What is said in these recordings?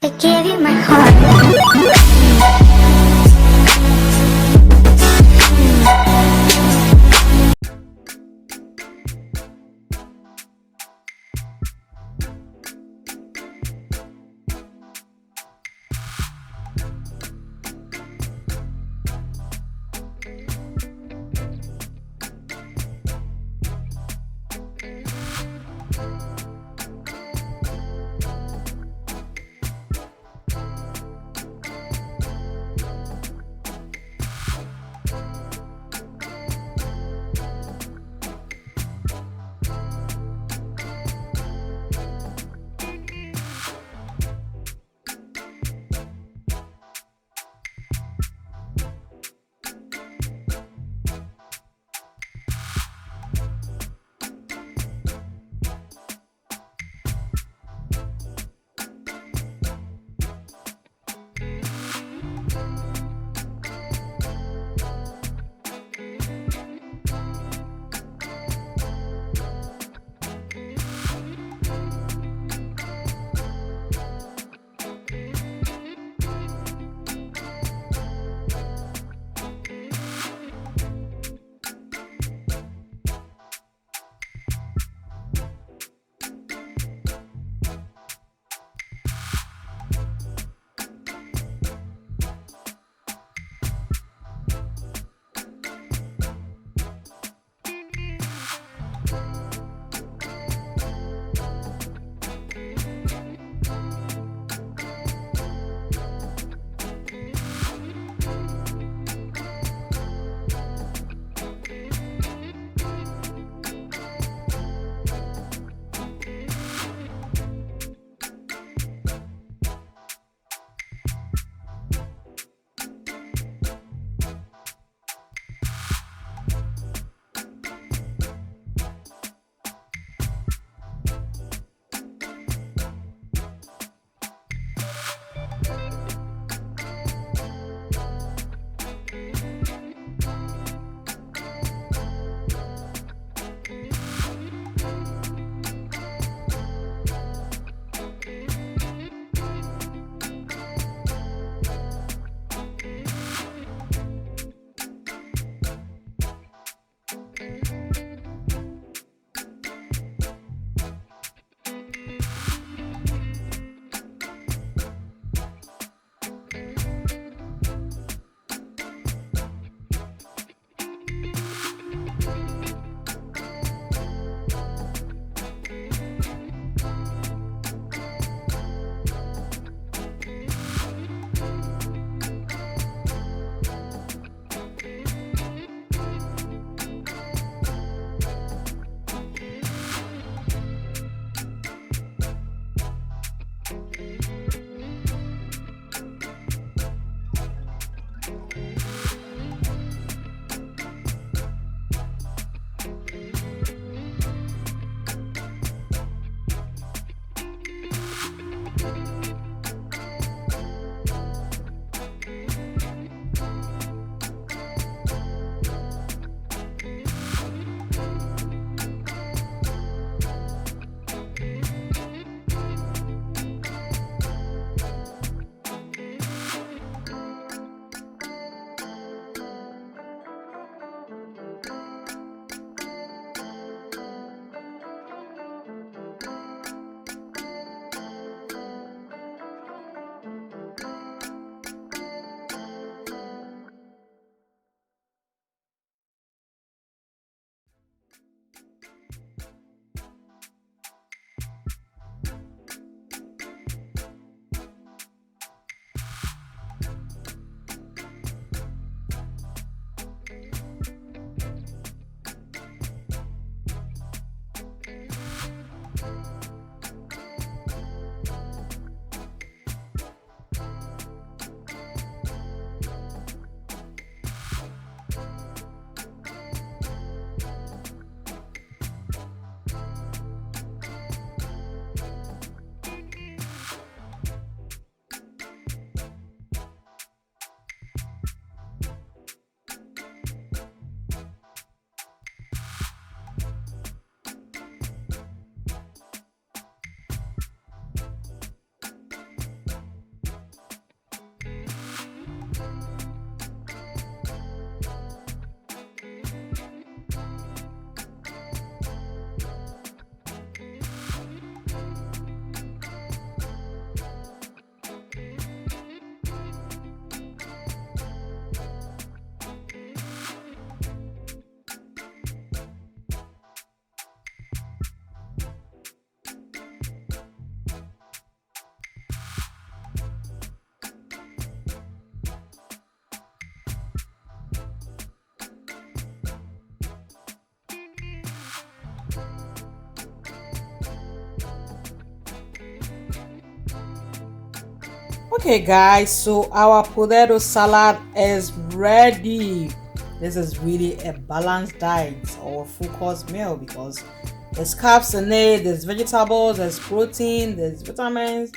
I gave you my heart. Okay guys, so our potato salad is ready. This is really a balanced diet or full course meal because there's carbs in it, there's vegetables, there's protein, there's vitamins.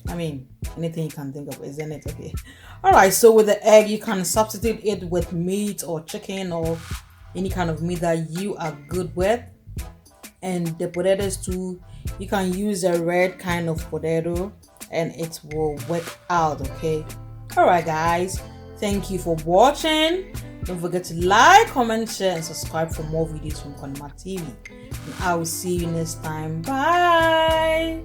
I mean, anything you can think of, isn't it? Okay. Alright, so with the egg, you can substitute it with meat or chicken or any kind of meat that you are good with. And the potatoes too, you can use a red kind of potato and it will work out. Okay. Alright guys, thank you for watching. Don't forget to like, comment, share and subscribe for more videos from CONNIEMARTS TV, and I will see you next time. Bye.